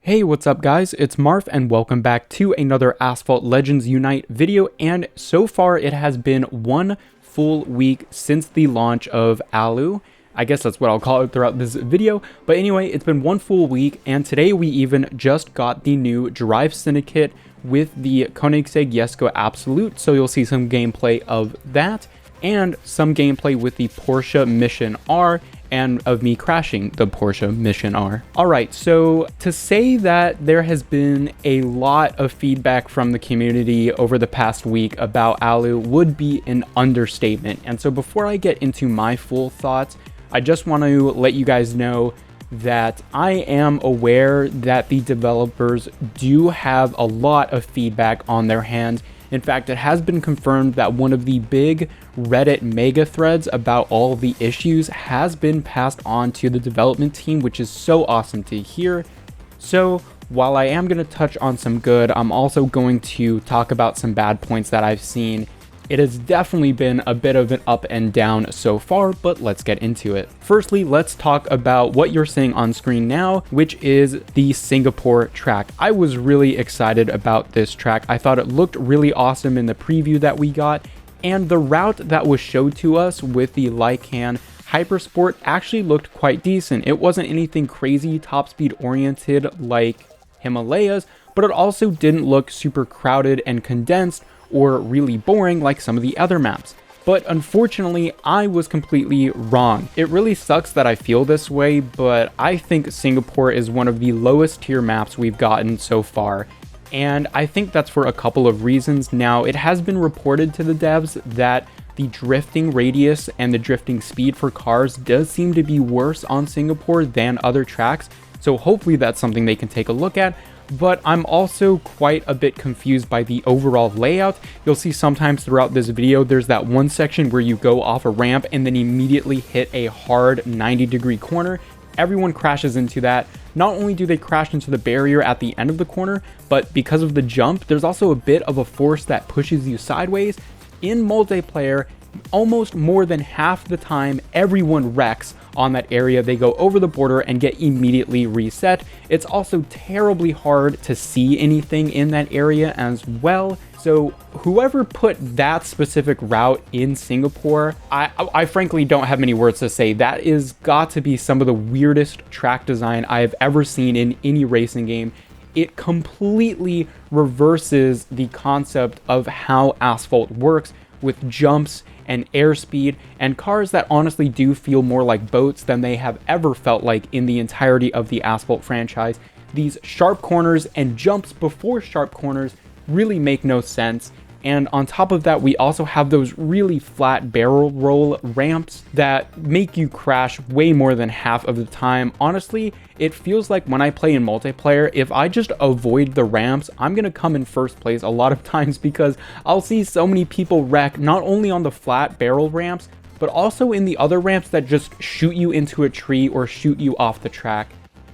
Hey, what's up guys? It's Marv and welcome back to another Asphalt Legends Unite video, and so far it has been one full week since the launch of Alu. I guess that's what I'll call it throughout this video, but anyway, it's been one full week, and today we even just got the new Drive Syndicate with the Koenigsegg Jesko Absolute, so you'll see some gameplay of that, and some gameplay with the Porsche Mission R, and of me crashing the Porsche Mission R. Alright, so to say that there has been a lot of feedback from the community over the past week about Alu would be an understatement. And so before I get into my full thoughts, I just want to let you guys know that I am aware that the developers do have a lot of feedback on their hands. In fact, it has been confirmed that one of the big Reddit mega threads about all of the issues has been passed on to the development team, which is so awesome to hear. So while I am going to touch on some good, I'm also going to talk about some bad points that I've seen. It has definitely been a bit of an up and down so far, but let's get into it. Firstly, let's talk about what you're seeing on screen now, which is the Singapore track. I was really excited about this track. I thought it looked really awesome in the preview that we got, and the route that was showed to us with the Lycan Hypersport actually looked quite decent. It wasn't anything crazy top speed oriented like Himalayas, but it also didn't look super crowded and condensed or really boring like some of the other maps. But unfortunately, I was completely wrong. It really sucks that I feel this way, but I think Singapore is one of the lowest tier maps we've gotten so far. And I think that's for a couple of reasons. Now, it has been reported to the devs that the drifting radius and the drifting speed for cars does seem to be worse on Singapore than other tracks. So hopefully that's something they can take a look at. But I'm also quite a bit confused by the overall layout. You'll see sometimes throughout this video, there's that one section where you go off a ramp and then immediately hit a hard 90-degree corner. Everyone crashes into that. Not only do they crash into the barrier at the end of the corner, but because of the jump, there's also a bit of a force that pushes you sideways. In multiplayer, almost more than half the time, everyone wrecks on that area. They go over the border and get immediately reset. It's also terribly hard to see anything in that area as well. So whoever put that specific route in Singapore, I frankly don't have many words to say. That is got to be some of the weirdest track design I have ever seen in any racing game. It completely reverses the concept of how Asphalt works, with jumps and airspeed and cars that honestly do feel more like boats than they have ever felt like in the entirety of the Asphalt franchise. These sharp corners and jumps before sharp corners really make no sense. And on top of that, we also have those really flat barrel roll ramps that make you crash way more than half of the time. Honestly, it feels like when I play in multiplayer, if I just avoid the ramps, I'm going to come in first place a lot of times because I'll see so many people wreck not only on the flat barrel ramps, but also in the other ramps that just shoot you into a tree or shoot you off the track.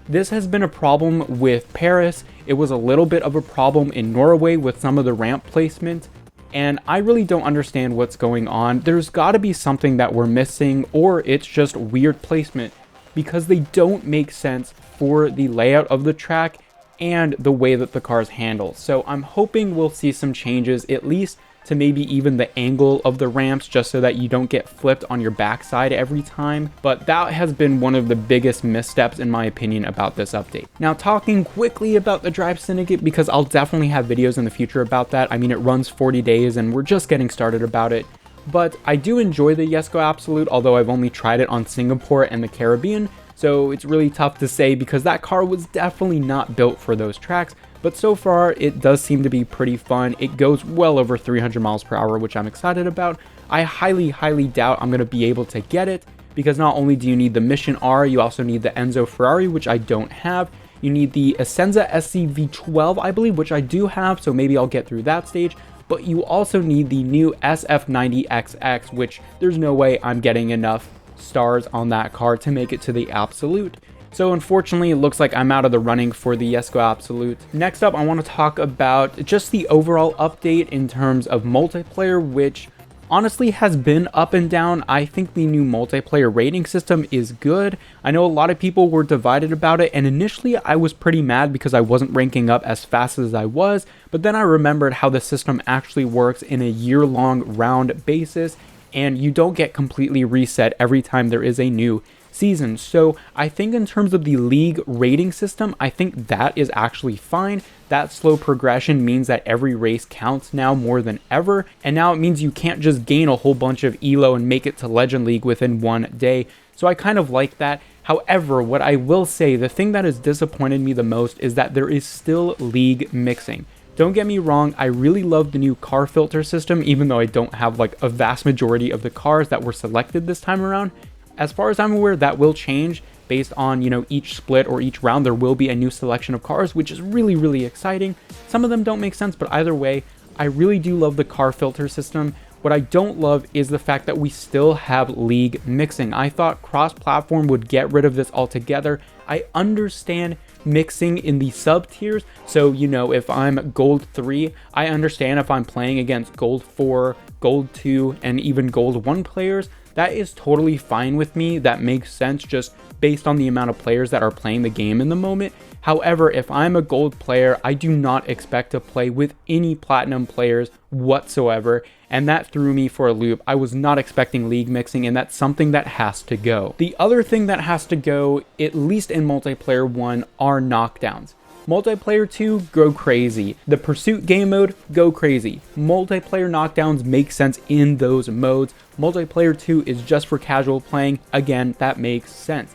This has been a problem with Paris. It was a little bit of a problem in Norway with some of the ramp placement. And I really don't understand what's going on. There's got to be something that we're missing, or it's just weird placement, because they don't make sense for the layout of the track and the way that the cars handle. So I'm hoping we'll see some changes, at least to maybe even the angle of the ramps, just so that you don't get flipped on your backside every time. But that has been one of the biggest missteps in my opinion about this update. Now, talking quickly about the Drive Syndicate, because I'll definitely have videos in the future about that. I mean, it runs 40 days and we're just getting started about it. But I do enjoy the Jesko Absolute, although I've only tried it on Singapore and the Caribbean. So it's really tough to say because that car was definitely not built for those tracks. But so far, it does seem to be pretty fun. It goes well over 300 miles per hour, which I'm excited about. I highly doubt I'm going to be able to get it, because not only do you need the Mission R, you also need the Enzo Ferrari, which I don't have. You need the Essenza SCV12, I believe, which I do have, so maybe I'll get through that stage. But you also need the new SF90XX, which there's no way I'm getting enough stars on that car to make it to the Absolute. So unfortunately, it looks like I'm out of the running for the Jesko Absolute. Next up, I want to talk about just the overall update in terms of multiplayer, which honestly has been up and down. I think the new multiplayer rating system is good. I know a lot of people were divided about it, and initially I was pretty mad because I wasn't ranking up as fast as I was, but then I remembered how the system actually works in a year-long round basis, and you don't get completely reset every time there is a new season. So I think in terms of the league rating system, I think that is actually fine. That slow progression means that every race counts now more than ever, and now it means you can't just gain a whole bunch of elo and make it to Legend League within one day. So I kind of like that. However, what I will say, the thing that has disappointed me the most is that there is still league mixing. Don't get me wrong, I really love the new car filter system, even though I don't have like a vast majority of the cars that were selected this time around. As far as I'm aware, that will change based on, each split or each round. There will be a new selection of cars, which is really, really exciting. Some of them don't make sense, but either way, I really do love the car filter system. What I don't love is the fact that we still have league mixing. I thought cross-platform would get rid of this altogether. I understand mixing in the sub tiers. So, if I'm gold 3, I understand if I'm playing against gold 4, gold 2, and even gold 1 players. That is totally fine with me. That makes sense just based on the amount of players that are playing the game in the moment. However, if I'm a gold player, I do not expect to play with any platinum players whatsoever, and that threw me for a loop. I was not expecting league mixing, and that's something that has to go. The other thing that has to go, at least in multiplayer 1, are knockdowns. Multiplayer 2, go crazy. The pursuit game mode, go crazy. Multiplayer knockdowns make sense in those modes. Multiplayer 2 is just for casual playing. Again, that makes sense.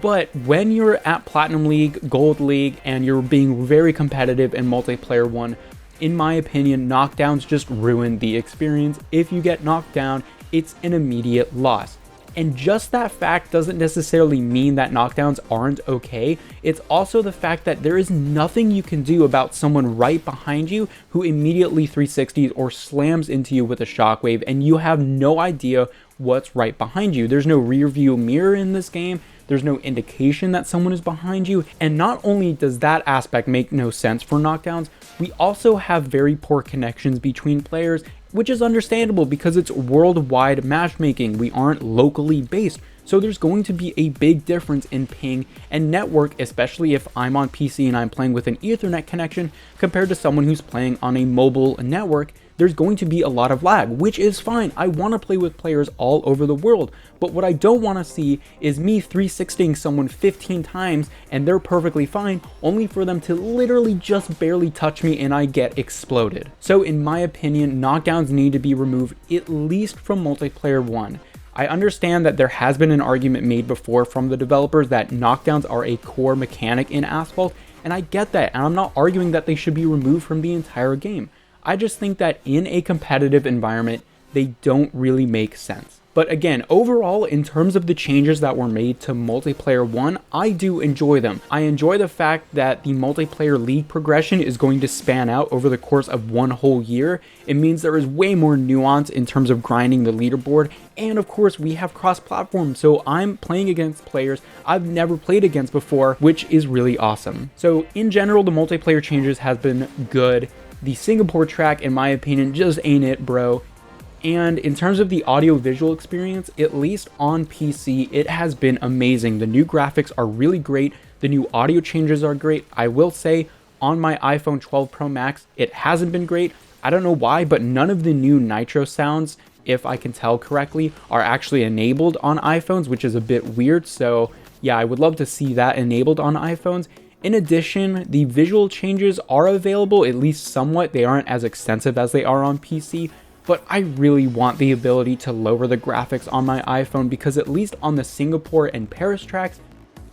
But when you're at Platinum League, Gold League, and you're being very competitive in multiplayer 1, in my opinion, knockdowns just ruin the experience. If you get knocked down, it's an immediate loss. And just that fact doesn't necessarily mean that knockdowns aren't okay. It's also the fact that there is nothing you can do about someone right behind you who immediately 360s or slams into you with a shockwave, and you have no idea what's right behind you. There's no rear view mirror in this game. There's no indication that someone is behind you. And not only does that aspect make no sense for knockdowns, we also have very poor connections between players, which is understandable because it's worldwide matchmaking. We aren't locally based. So there's going to be a big difference in ping and network, especially if I'm on PC and I'm playing with an Ethernet connection compared to someone who's playing on a mobile network. There's going to be a lot of lag, which is fine. I want to play with players all over the world, but what I don't want to see is me 360ing someone 15 times and they're perfectly fine, only for them to literally just barely touch me and I get exploded. So in my opinion, knockdowns need to be removed, at least from multiplayer 1. I understand that there has been an argument made before from the developers that knockdowns are a core mechanic in Asphalt, and I get that, and I'm not arguing that they should be removed from the entire game. I just think that in a competitive environment, they don't really make sense. But again, overall, in terms of the changes that were made to multiplayer 1, I do enjoy them. I enjoy the fact that the multiplayer league progression is going to span out over the course of one whole year. It means there is way more nuance in terms of grinding the leaderboard. And of course, we have cross-platform, so I'm playing against players I've never played against before, which is really awesome. So in general, the multiplayer changes have been good. The Singapore track, in my opinion, just ain't it, bro. And in terms of the audio-visual experience, at least on PC, it has been amazing. The new graphics are really great. The new audio changes are great. I will say, on my iPhone 12 Pro Max, it hasn't been great. I don't know why, but none of the new nitro sounds, if I can tell correctly, are actually enabled on iPhones, which is a bit weird. So yeah, I would love to see that enabled on iPhones. In addition, the visual changes are available, at least somewhat. They aren't as extensive as they are on PC, but I really want the ability to lower the graphics on my iPhone because at least on the Singapore and Paris tracks,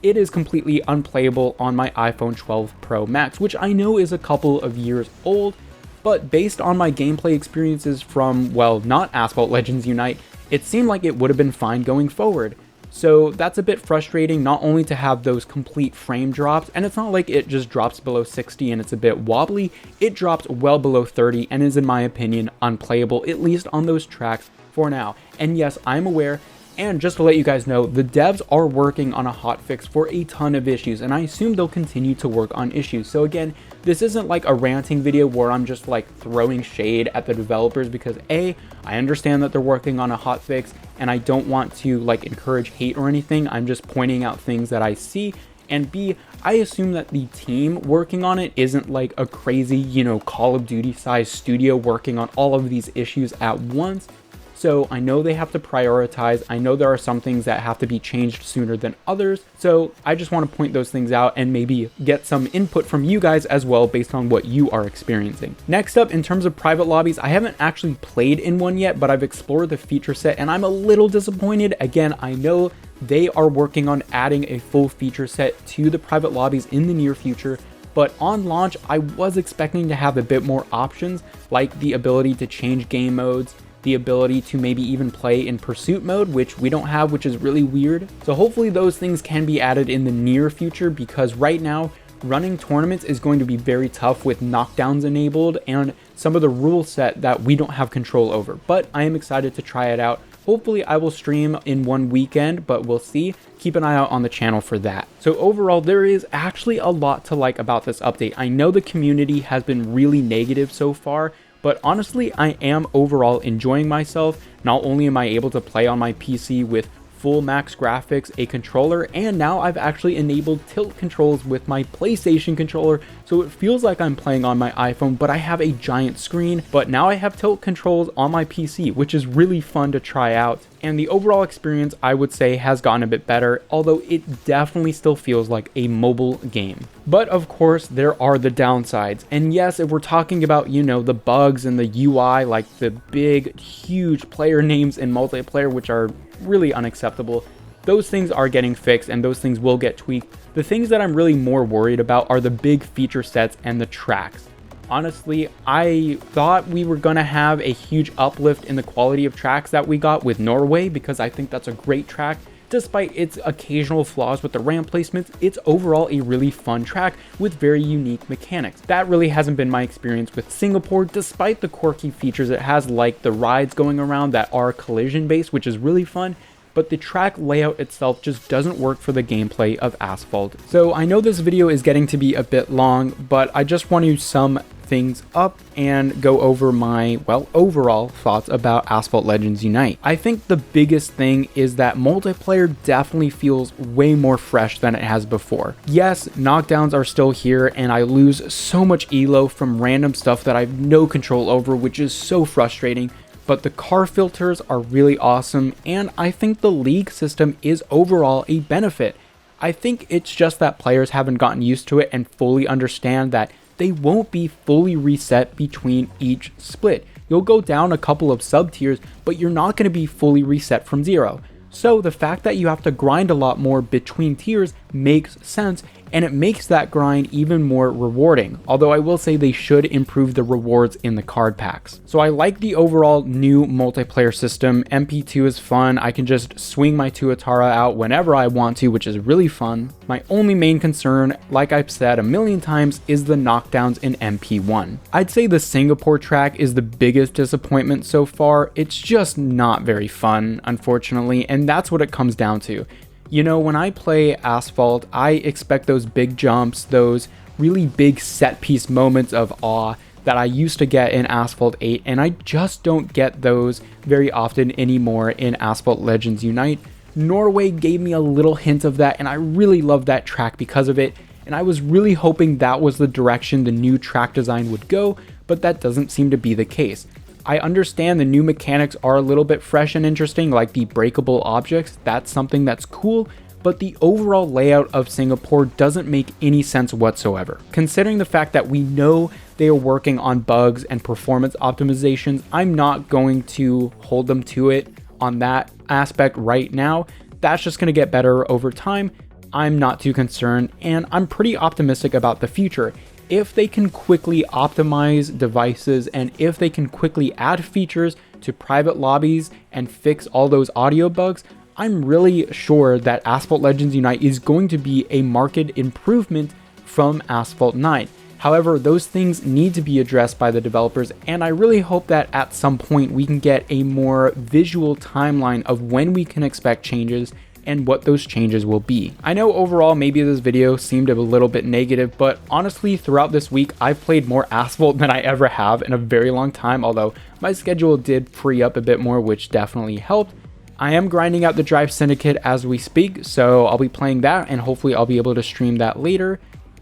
it is completely unplayable on my iPhone 12 Pro Max, which I know is a couple of years old, but based on my gameplay experiences from, well, not Asphalt Legends Unite, it seemed like it would have been fine going forward. So that's a bit frustrating, not only to have those complete frame drops, and it's not like it just drops below 60 and it's a bit wobbly, it drops well below 30 and is, in my opinion, unplayable, at least on those tracks for now. And yes, I'm aware, And just to let you guys know, the devs are working on a hotfix for a ton of issues, and I assume they'll continue to work on issues. So again, this isn't like a ranting video where I'm just like throwing shade at the developers, because A, I understand that they're working on a hotfix and I don't want to like encourage hate or anything. I'm just pointing out things that I see. And B, I assume that the team working on it isn't like a crazy, you know, Call of Duty sized studio working on all of these issues at once. So I know they have to prioritize. I know there are some things that have to be changed sooner than others. So I just want to point those things out and maybe get some input from you guys as well based on what you are experiencing. Next up, in terms of private lobbies, I haven't actually played in one yet, but I've explored the feature set and I'm a little disappointed. Again, I know they are working on adding a full feature set to the private lobbies in the near future, but on launch, I was expecting to have a bit more options, like the ability to change game modes, the ability to maybe even play in pursuit mode, which we don't have, which is really weird. So hopefully those things can be added in the near future, because right now running tournaments is going to be very tough with knockdowns enabled and some of the rule set that we don't have control over. But I am excited to try it out. Hopefully I will stream in one weekend, but we'll see. Keep an eye out on the channel for that. So overall, there is actually a lot to like about this update. I know the community has been really negative so far, but honestly, I am overall enjoying myself. Not only am I able to play on my PC with full max graphics, a controller, and now I've actually enabled tilt controls with my PlayStation controller, so it feels like I'm playing on my iPhone, but I have a giant screen. But now I have tilt controls on my PC, which is really fun to try out. And the overall experience, I would say, has gotten a bit better, although it definitely still feels like a mobile game. But of course, there are the downsides. And yes, if we're talking about, you know, the bugs and the UI, like the big, huge player names in multiplayer, which are really unacceptable, those things are getting fixed and those things will get tweaked. The things that I'm really more worried about are the big feature sets and the tracks. Honestly, I thought we were going to have a huge uplift in the quality of tracks that we got with Norway, because I think that's a great track. Despite its occasional flaws with the ramp placements, it's overall a really fun track with very unique mechanics. That really hasn't been my experience with Singapore, despite the quirky features it has, like the rides going around that are collision based, which is really fun. But the track layout itself just doesn't work for the gameplay of Asphalt. So I know this video is getting to be a bit long, but I just want to sum things up and go over my, well, overall thoughts about Asphalt Legends Unite. I think the biggest thing is that multiplayer definitely feels way more fresh than it has before. Yes, knockdowns are still here and I lose so much elo from random stuff that I have no control over, which is so frustrating. But the car filters are really awesome, and I think the league system is overall a benefit. I think it's just that players haven't gotten used to it and fully understand that they won't be fully reset between each split. You'll go down a couple of sub tiers, but you're not going to be fully reset from zero. So the fact that you have to grind a lot more between tiers makes sense, and it makes that grind even more rewarding. Although I will say they should improve the rewards in the card packs. So I like the overall new multiplayer system. MP2 is fun. I can just swing my Tuatara out whenever I want to, which is really fun. My only main concern, like I've said a million times, is the knockdowns in MP1. I'd say the Singapore track is the biggest disappointment so far. It's just not very fun, unfortunately, and that's what it comes down to. You know, when I play Asphalt, I expect those big jumps, those really big set piece moments of awe that I used to get in Asphalt 8, and I just don't get those very often anymore in Asphalt Legends Unite. Norway gave me a little hint of that, and I really love that track because of it, and I was really hoping that was the direction the new track design would go, but that doesn't seem to be the case. I understand the new mechanics are a little bit fresh and interesting, like the breakable objects. That's something that's cool, but the overall layout of Singapore doesn't make any sense whatsoever. Considering the fact that we know they are working on bugs and performance optimizations, I'm not going to hold them to it on that aspect right now. That's just going to get better over time. I'm not too concerned, and I'm pretty optimistic about the future. If they can quickly optimize devices and if they can quickly add features to private lobbies and fix all those audio bugs, I'm really sure that Asphalt Legends Unite is going to be a marked improvement from Asphalt 9. However, those things need to be addressed by the developers, and I really hope that at some point we can get a more visual timeline of when we can expect changes and what those changes will be. I know overall maybe this video seemed a little bit negative, but honestly throughout this week I've played more Asphalt than I ever have in a very long time, although my schedule did free up a bit more, which definitely helped. I am grinding out the Drive Syndicate as we speak, so I'll be playing that and hopefully I'll be able to stream that later.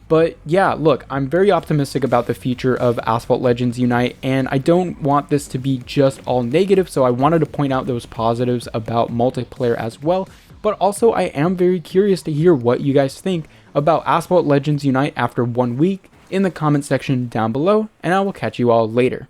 But yeah, look, I'm very optimistic about the future of Asphalt Legends Unite, and I don't want this to be just all negative, so I wanted to point out those positives about multiplayer as well. But also I am very curious to hear what you guys think about Asphalt Legends Unite after 1 week in the comment section down below, and I will catch you all later.